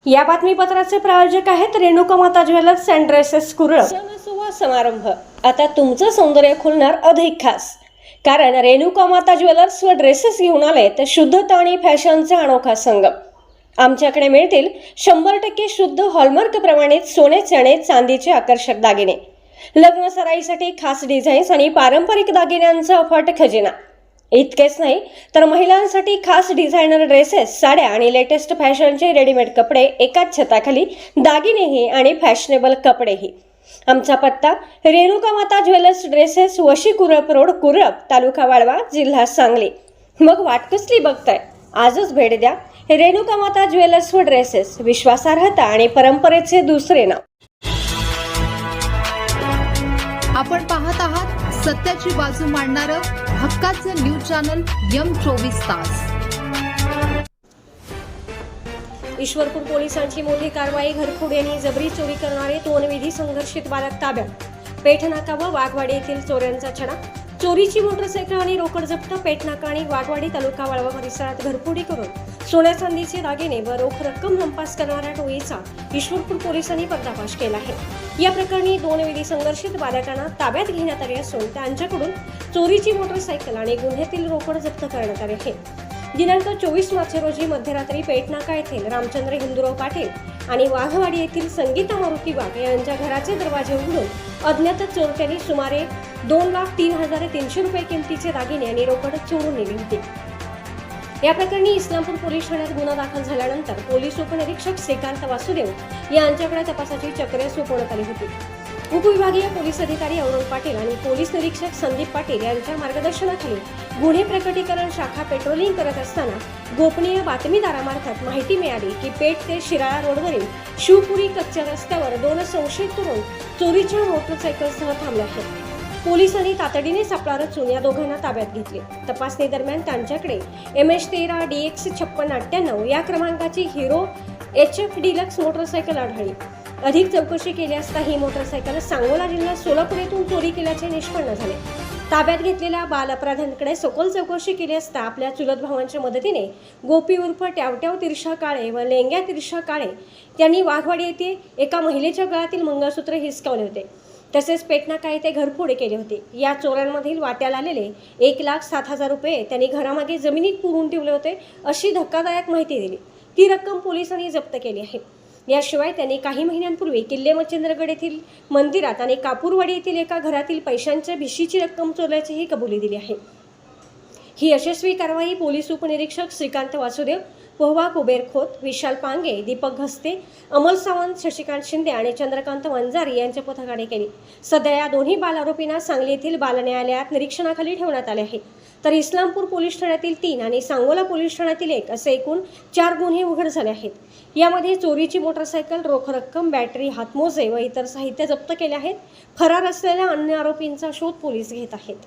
या बातमीपत्राचे प्रायोजक आहेत रेणुका माता ज्वेलर्स अँड ड्रेसेस कुरळ। सणासुवा समारंभ आता तुमचं सौंदर्य खुलणार अधिक खास, कारण रेणुका माता ज्वेलर्स व ड्रेसेस घेऊन आले तर शुद्धता आणि फॅशनचा अनोखा संगम। आमच्याकडे मिळतील 100% शुद्ध हॉलमार्क प्रमाणित सोने चणे चांदीचे आकर्षक दागिने, लग्न सराईसाठी खास डिझाईन्स आणि पारंपरिक दागिन्यांचा अफाट खजिना। इतकेच नाही तर महिलांसाठी खास डिझायनर ड्रेसेस, साड्या आणि लेटेस्ट फॅशनचे रेडीमेड कपडे एकाच छताखाली, दागिनेही आणि फॅशनेबल कपडेही। आमचा पत्ता रेणुका माता ज्वेलर्स ड्रेसेस, वशी कुरप रोड, कुरप, तालुका वाळवा, जिल्हा सांगली। मग वाट कसली बघताय? आजच भेट द्या रेणुका माता ज्वेलर्स व ड्रेसेस, विश्वासार्हता आणि परंपरेचे दुसरे नाव। आपण पाहत आहात सत्याची बाजू मांडणारं हक्काचं न्यूज चॅनल M24 तास। ईश्वरपूर पोलिसांची मोठी कारवाई। घरफोड यांनी जबरी चोरी करणारे 2 विधी संघर्षित बालक ताब्यात। पेठनाका व वाघवाडी येथील चोऱ्यांचा छडा। चोरीची मोटरसायकल आणि रोकड जप्त। पेठनाका आणि वाघवाडी तालुका वाळवा परिसरात घरफोडी करून सोन्या चांदीचे दागिने व रोख रक्कम लंपास करणाऱ्या टोळीचा ईश्वरपूर पोलिसांनी पर्दाफाश केला आहे। या प्रकरणी 2 विधी संघर्षित बालकांना ताब्यात घेण्यात आले असून त्यांच्याकडून चोरीची मोटरसायकल आणि गुन्ह्यातील रोकड जप्त करण्यात आले आहे। दिनांक 24 मार्च रोजी मध्यरात्री पेठनाका येथील रामचंद्र हिंदुराव पाटील आणि वाघवाडी येथील संगीता मारुती वाघ यांच्या घराचे दरवाजे उघडून अज्ञात चोरट्यांनी सुमारे 2,03,300 रुपये किमतीचे दागिने आणि रोकड चोरून नेली होती। या प्रकरणी इस्लामपूर पोलीस ठाण्यात गुन्हा दाखल झाल्यानंतर पोलीस उपनिरीक्षक श्रीकांत वासुदेव यांच्याकडे तपासाची चक्रे सोपवण्यात आली होती। उपविभागीय पोलीस अधिकारी अरुण पाटील आणि पोलीस निरीक्षक संदीप पाटील यांच्या मार्गदर्शनाखाली गुन्हे प्रकटीकरण शाखा पेट्रोलिंग करत असताना गोपनीय बातमीदारामार्फत माहिती मिळाली की पेठ ते शिराळा रोडवरील शिवपुरी कच्च्या रस्त्यावर 2 संशयित तरुण चोरीच्या मोटरसायकलसह थांबले आहेत। पोलिसांनी तातडीने सापळा रचून या दोघांना ताब्यात घेतले। तपासणी दरम्यान त्यांच्याकडे MH13 DX 5698 या क्रमांकाची हिरो HF डिलक्स मोटरसायकल आढळली। अधिक चौकशी केली असता ही मोटरसायकल सांगोला जिल्हा सोलापूर येथून चोरी केल्याचे निष्पन्न झाले। ताब्यात घेतलेल्या बाल अपराध्यांकडे सखोल चौकशी केली असता आपल्या चुलत भावांच्या मदतीने गोपी उर्फ ट्यावट्याव तिरशा काळे व लेंग्या तिरशा काळे यांनी वाघवाडी येथे एका महिलेच्या गळ्यातील मंगळसूत्र हिसकावले होते। तसेच पेठनाका येथे घरफोड केले होते। या चोरांमधील वाट्याला आलेले 1,07,000 रुपये त्यांनी घरामागे जमिनीत पुरून ठेवले होते, अशी धक्कादायक माहिती दिली। ती रक्कम पोलिसांनी जप्त केली आहे। याशिवाय त्यांनी काही महिन्यांपूर्वी किल्ले मच्छिंद्रगड येथील मंदिरात आणि कापूरवाडी येथील एका घरातील पैशांच्या भिशीची रक्कम चोरल्याचीही कबुली दिली आहे। ही यशस्वी कारवाई पोलीस उपनिरीक्षक श्रीकांत वासुदेव, पोहवा कुबेर खोत, विशाल पांगे, दीपक घस्ते, अमल सावंत, शशिकांत शिंदे आणि चंद्रकांत वंजारी यांच्या पथकाने केली। सध्या या दोन्ही बाल आरोपींना सांगली येथील बाल न्यायालयात निरीक्षणाखाली ठेवण्यात आले आहे। तर इस्लामपूर पोलीस ठाण्यातील 3 आणि सांगोला पोलीस ठाण्यातील 1 असे एकूण 4 गुन्हे उघड झाले आहेत। यामध्ये चोरीची मोटरसायकल, रोख रक्कम, बॅटरी, हातमोजे व इतर साहित्य जप्त केले आहेत। फरार असलेल्या अन्य आरोपींचा शोध पोलीस घेत आहेत।